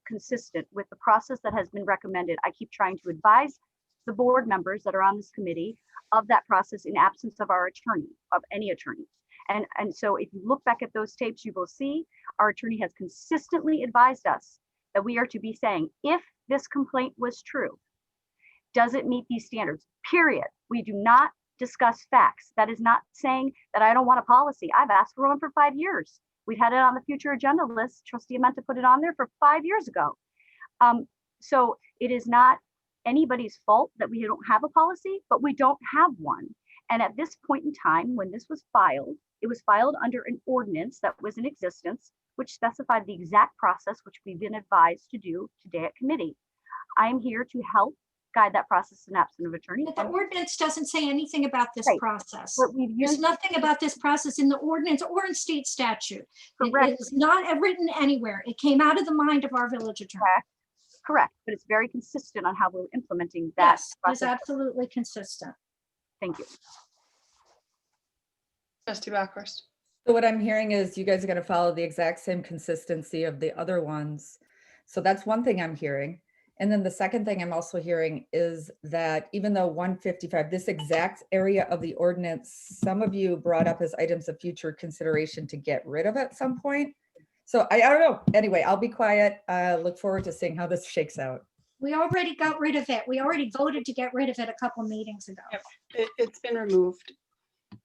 consistent with the process that has been recommended. I keep trying to advise the board members that are on this committee of that process in absence of our attorney, of any attorney. And so if you look back at those tapes, you will see our attorney has consistently advised us that we are to be saying, if this complaint was true, does it meet these standards? Period. We do not discuss facts. That is not saying that I don't want a policy. I've asked for one for 5 years. We've had it on the future agenda list. Trustee Amenta put it on there for 5 years ago. So it is not anybody's fault that we don't have a policy, but we don't have one. And at this point in time, when this was filed, it was filed under an ordinance that was in existence, which specified the exact process which we've been advised to do today at committee. I'm here to help guide that process in absence of attorney. But the ordinance doesn't say anything about this process. There's nothing about this process in the ordinance or in state statute. It is not written anywhere. It came out of the mind of our village attorney. Correct, but it's very consistent on how we're implementing that. Yes, it's absolutely consistent. Thank you. Trustee Bockhorst. So what I'm hearing is you guys are going to follow the exact same consistency of the other ones. So that's one thing I'm hearing. And then the second thing I'm also hearing is that even though 155, this exact area of the ordinance, some of you brought up as items of future consideration to get rid of at some point. So I don't know. Anyway, I'll be quiet. Look forward to seeing how this shakes out. We already got rid of it. We already voted to get rid of it a couple meetings ago. Yep. It's been removed.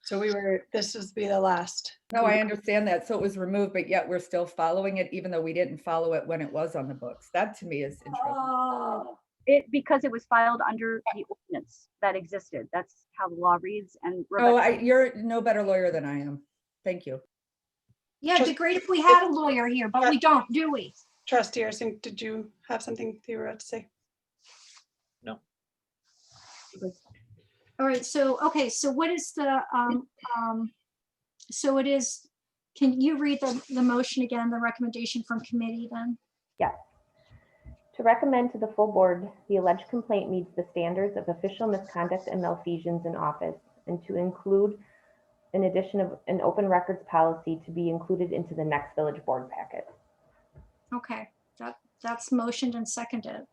So this was be the last. No, I understand that. So it was removed, but yet we're still following it, even though we didn't follow it when it was on the books. That to me is interesting. Oh, Because it was filed under the ordinance that existed. That's how the law reads. And Oh, Rebecca, you're no better lawyer than I am. Thank you. yeah, it'd be great if we had a lawyer here, but we don't, do we? Trustee Ursink, did you have something you were about to say? No. All right, so, okay, so what is the, so it is, can you read the motion again, the recommendation from committee then? Yes. To recommend to the full board, the alleged complaint meets the standards of official misconduct and malfeasance in office, and to include an addition of an open records policy to be included into the next village board packet. Okay, that's motioned and seconded.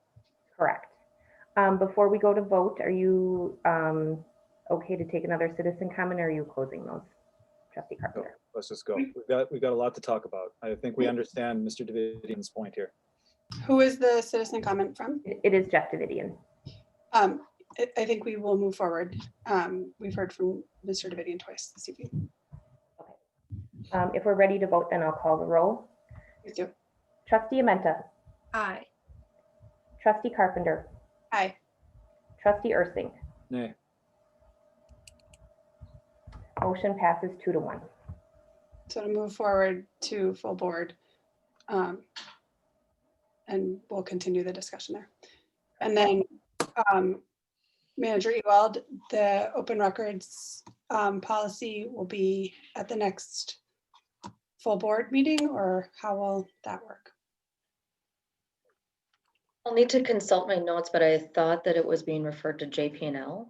Correct. Before we go to vote, are you okay to take another citizen comment, or are you closing those? Trustee Go. Carpenter. Let's just go. We've got a lot to talk about. I think we understand Mr. Davidian's point here. Who is the citizen comment from? It is Jeff Davidian. I think we will move forward. We've heard from Mr. Davidian twice this evening. If we're ready to vote, then I'll call the roll. Please do. Trustee Amenta. Aye. Trustee Carpenter. Aye. Trustee Ursink. Nay. Motion passes 2-1. So to move forward to full board. And we'll continue the discussion there. And then Manager Ewald, the open records policy will be at the next full board meeting, or how will that work? I'll need to consult my notes, but I thought that it was being referred to JP&L.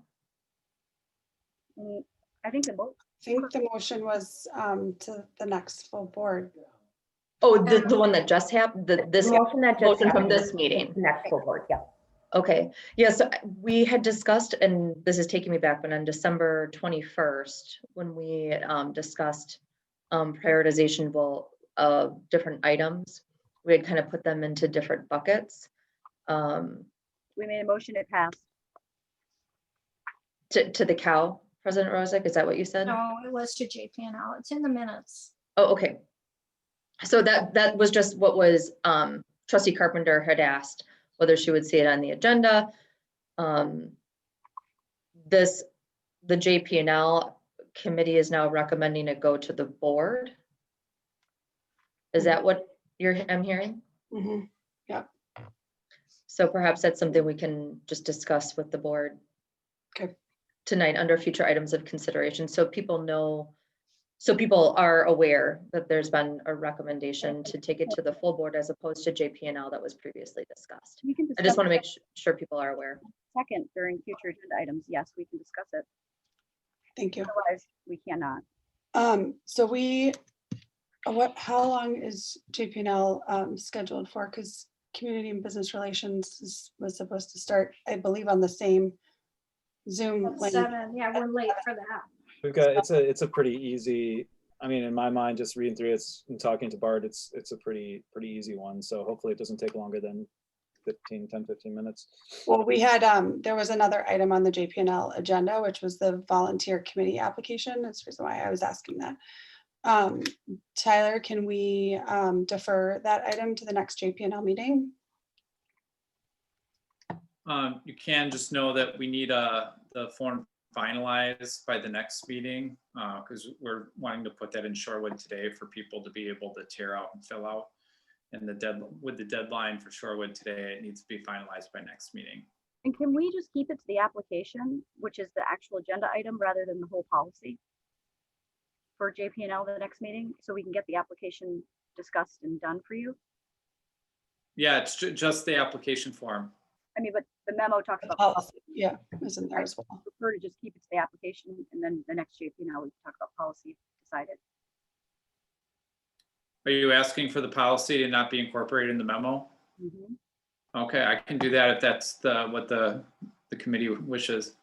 I think the vote. I think the motion was to the next full board. Oh, the one that just happened, this Motion that just motion from happened. this meeting. Next full board, yeah. Okay, yes, we had discussed, and this is taking me back, but on December 21st, when we discussed prioritization of different items, we had kind of put them into different buckets. We made a motion, it passed. To the cow, President Rosick, is that what you said? No, it was to JP&L. It's in the minutes. Oh, okay. So that was just what was Trustee Carpenter had asked, whether she would see it on the agenda. The JP&L committee is now recommending it go to the board. Is that what I'm hearing? Mm-hmm. Yeah. So perhaps that's something we can just discuss with the board Okay. tonight under future items of consideration, so people know, so people are aware that there's been a recommendation to take it to the full board as opposed to JP&L that was previously discussed. We can I just discuss want to it make sure people are aware. second during future agenda items. Yes, we can discuss it. Thank you. Otherwise, we cannot. So how long is JP&L scheduled for? Because Community and Business Relations was supposed to start, I believe, on the same Zoom At link. 7, yeah, we're late for that. We've got it's a pretty easy. I mean, in my mind, just reading through it and talking to Bart, it's a pretty easy one. So hopefully it doesn't take longer than 10, 15 minutes. Well, we had, there was another item on the JP&L agenda, which was the volunteer committee application. That's the reason why I was asking that. Tyler, can we defer that item to the next JP&L meeting? You can just know that we need the form finalized by the next meeting, because we're wanting to put that in Shorewood today for people to be able to tear out and fill out. And with the deadline for Shorewood today, it needs to be finalized by next meeting. And can we just keep it to the application, which is the actual agenda item, rather than the whole policy for JP&L the next meeting, so we can get the application discussed and done for you? Yeah, it's just the application form. I mean, but the memo talks about Policy, yeah, isn't there as well? I prefer to just keep it to the application, and then the next JP&L we can talk about policy decided. Are you asking for the policy to not be incorporated in the memo? Mhm. Okay, I can do that if that's what the committee wishes.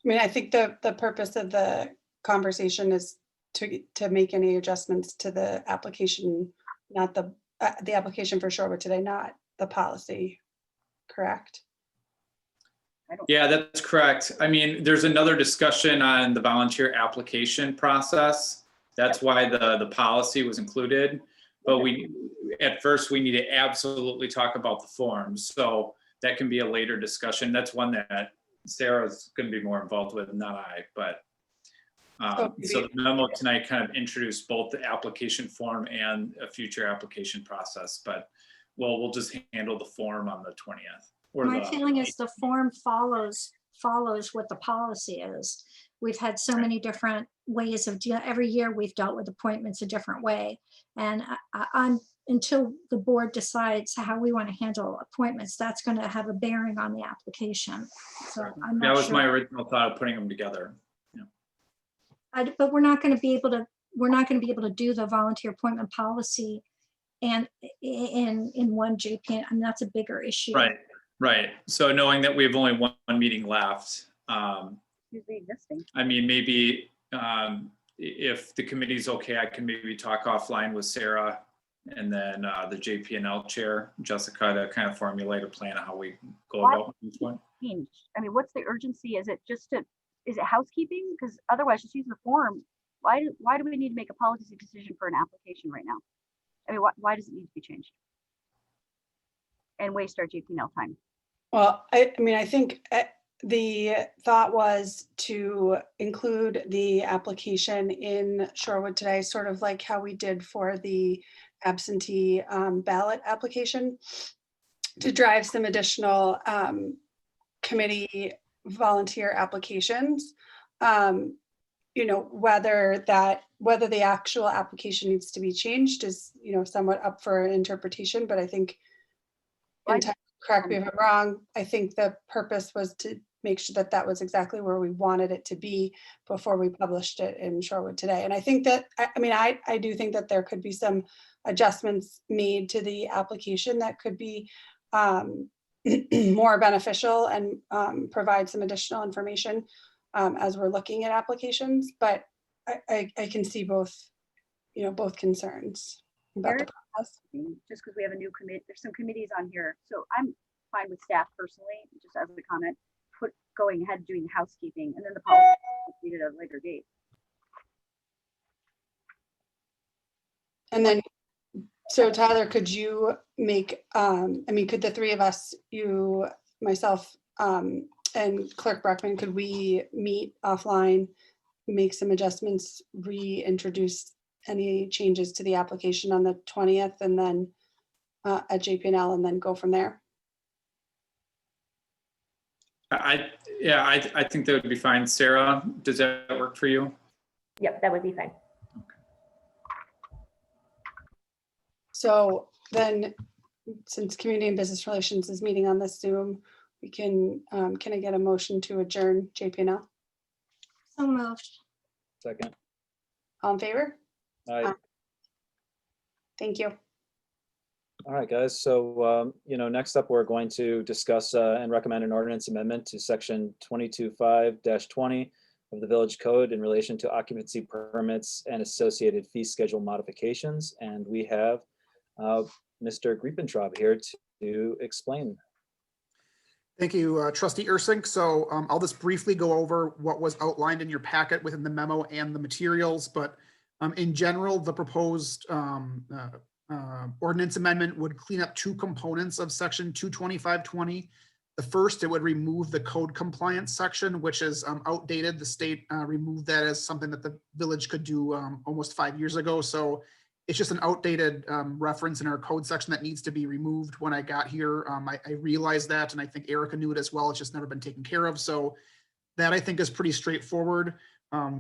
I mean, I think the purpose of the conversation is to make any adjustments to the application, not the application for Shorewood today, not the policy. correct? Yeah, that's correct. I mean, there's another discussion on the volunteer application process. That's why the policy was included. But at first we need to absolutely talk about the forms. So that can be a later discussion. That's one that Sarah's going to be more involved with, not I. But so the memo tonight kind of introduced both the application form and a future application process. But we'll just handle the form on the 20th. My feeling is the form follows what the policy is. We've had so many different ways of every year we've dealt with appointments a different way. And I'm until the board decides how we want to handle appointments, that's going to have a bearing on the application. So I'm not that was sure. my original thought of putting them together. Yeah. But we're not going to be able to do the volunteer appointment policy and in one JP. I mean, that's a bigger issue. Right. So knowing that we have only one meeting left, Usually existing. I mean, maybe if the committee's okay, I can maybe talk offline with Sarah and then the JP&L chair, Jessica, to kind of formulate a plan of how we go about this one. I mean, what's the urgency? Is it housekeeping? Because otherwise, just use the form. Why do we need to make a policy decision for an application right now? I mean, why does it need to be changed? And waste our JP&L time. Well, I mean, I think the thought was to include the application in Shorewood today, sort of like how we did for the absentee ballot application, to drive some additional committee volunteer applications. You know, whether the actual application needs to be changed is, you know, somewhat up for interpretation, but I think, and correct me if I'm wrong, I think the purpose was to make sure that that was exactly where we wanted it to be before we published it in Shorewood today. And I think that, I mean, I do think that there could be some adjustments made to the application that could be more beneficial and provide some additional information as we're looking at applications. But I can see both, you know, both concerns about the process. Just because we have a new committee, there's some committees on here. So I'm fine with staff personally, just as a comment, going ahead doing housekeeping, and then the policy completed at a later date. And then, so Tyler, could you make, I mean, could the three of us, you, myself, and Clerk Brockman, could we meet offline, make some adjustments, reintroduce any changes to the application on the 20th, and then at JP&L, and then go from there? I think that would be fine. Sarah, does that work for you? Yep, that would be fine. So then, since Community and Business Relations is meeting on this Zoom, we can I get a motion to adjourn JP&L? So moved. Second. All in favor? Aye. Thank you. All right, guys. So, you know, next up, we're going to discuss and recommend an ordinance amendment to section 225-20 of the Village Code in relation to occupancy permits and associated fee schedule modifications. And we have Mr. Griepentraub here to explain. Thank you, Trustee Ursink. So I'll just briefly go over what was outlined in your packet within the memo and the materials, but in general, the proposed ordinance amendment would clean up two components of section 225-20. The first, it would remove the code compliance section, which is outdated. The state removed that as something that the village could do almost 5 years ago. So it's just an outdated reference in our code section that needs to be removed. When I got here, I realized that, and I think Erica knew it as well. It's just never been taken care of. So that, I think, is pretty straightforward.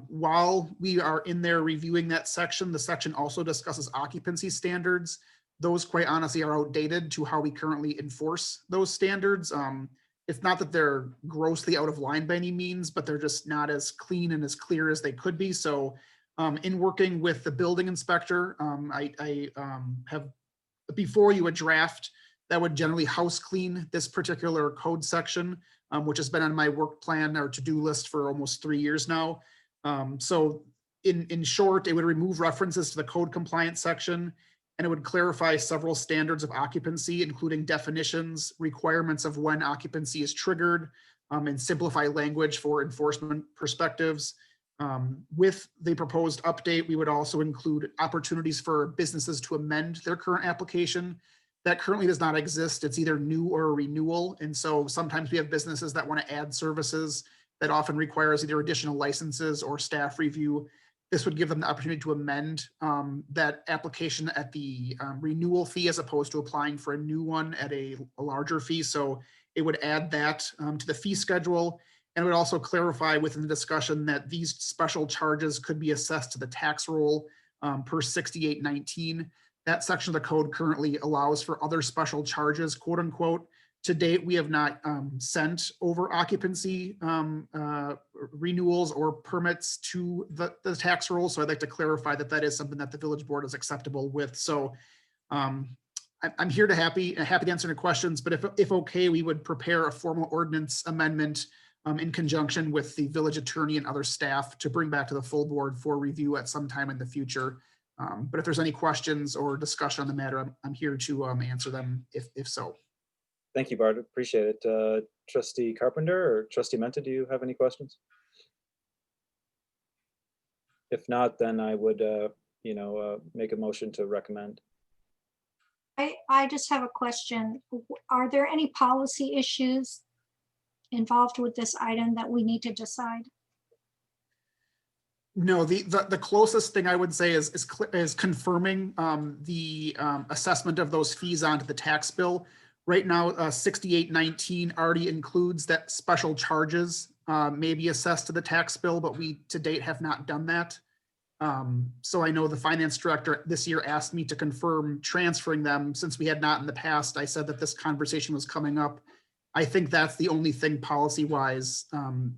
While we are in there reviewing that section, the section also discusses occupancy standards. Those, quite honestly, are outdated to how we currently enforce those standards. It's not that they're grossly out of line by any means, but they're just not as clean and as clear as they could be. So in working with the building inspector, I have before you a draft that would generally house clean this particular code section, which has been on my work plan or to-do list for almost 3 years now. So in short, it would remove references to the code compliance section and it would clarify several standards of occupancy, including definitions, requirements of when occupancy is triggered, and simplify language for enforcement perspectives. With the proposed update, we would also include opportunities for businesses to amend their current application. That currently does not exist. It's either new or a renewal. And so sometimes we have businesses that want to add services that often requires either additional licenses or staff review. This would give them the opportunity to amend that application at the renewal fee as opposed to applying for a new one at a larger fee. So it would add that to the fee schedule. And it would also clarify within the discussion that these special charges could be assessed to the tax roll per 6819. That section of the code currently allows for other special charges, quote unquote. To date, we have not sent over occupancy renewals or permits to the tax roll. So I'd like to clarify that that is something that the village board is acceptable with. So I'm here to happy to answer any questions, but if okay, we would prepare a formal ordinance amendment in conjunction with the village attorney and other staff to bring back to the full board for review at some time in the future. But if there's any questions or discussion on the matter, I'm here to answer them if so. Thank you, Bart. Appreciate it. Trustee Carpenter or Trustee Menta, do you have any questions? If not, then I would, make a motion to recommend. I just have a question. Are there any policy issues involved with this item that we need to decide? No, the closest thing I would say is confirming the assessment of those fees onto the tax bill. Right now, 6819 already includes that special charges may be assessed to the tax bill, but we to date have not done that. So I know the finance director this year asked me to confirm transferring them since we had not in the past. I said that this conversation was coming up. I think that's the only thing policy wise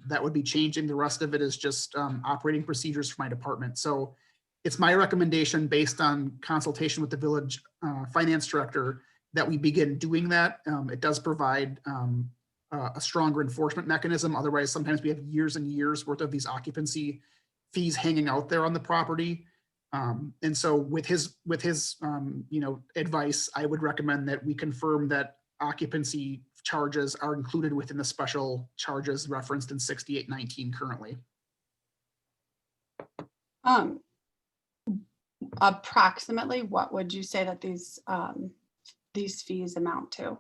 that would be changing. The rest of it is just operating procedures for my department. So it's my recommendation based on consultation with the village finance director that we begin doing that. It does provide a stronger enforcement mechanism. Otherwise, sometimes we have years and years worth of these occupancy fees hanging out there on the property. And so with his advice, I would recommend that we confirm that occupancy charges are included within the special charges referenced in 6819 currently. Approximately, what would you say that these fees amount to?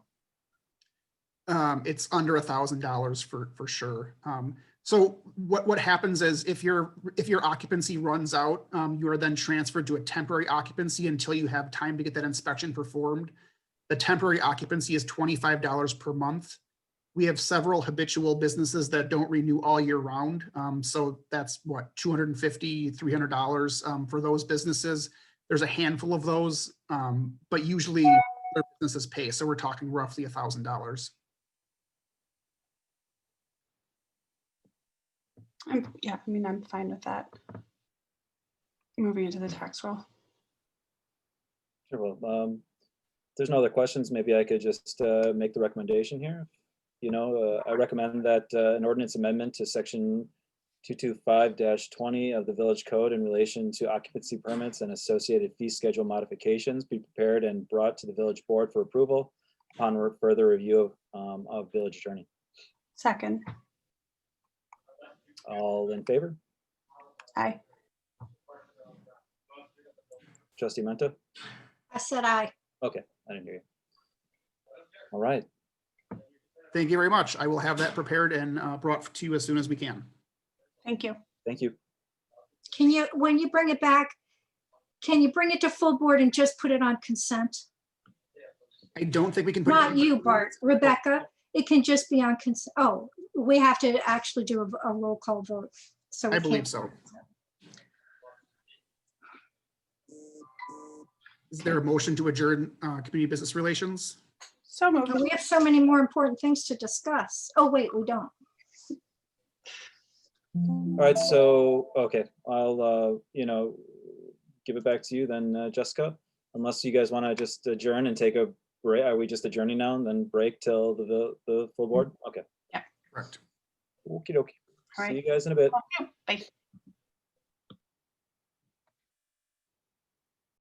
It's under $1,000 for sure. So what happens is if your occupancy runs out, you are then transferred to a temporary occupancy until you have time to get that inspection performed. The temporary occupancy is $25 per month. We have several habitual businesses that don't renew all year round. So that's what, $250, $300 for those businesses. There's a handful of those, but usually their businesses pay. So we're talking roughly $1,000. I'm fine with that. Moving into the tax roll. Sure. Well, if there's no other questions, maybe I could just make the recommendation here. I recommend that an ordinance amendment to section 225-20 of the village code in relation to occupancy permits and associated fee schedule modifications be prepared and brought to the village board for approval upon further review of village attorney. Second. All in favor? Aye. Trustee Menta? I said aye. Okay, I didn't hear you. All right. Thank you very much. I will have that prepared and brought to you as soon as we can. Thank you. Thank you. Can you, when you bring it back, can you bring it to full board and just put it on consent? I don't think we can put. Not you, Bart, Rebecca. It can just be on consent. Oh, we have to actually do a roll call vote. So we I believe can't- so. Is there a motion to adjourn community business relations? So moved. We have so many more important things to discuss. Oh, wait, we don't. All right, so, okay, I'll, give it back to you then, Jessica, unless you guys want to just adjourn and take a break. Are we just adjourning now and then break till the full board? Okay. Correct. Okie dokie. All right. See you guys in a bit. Bye.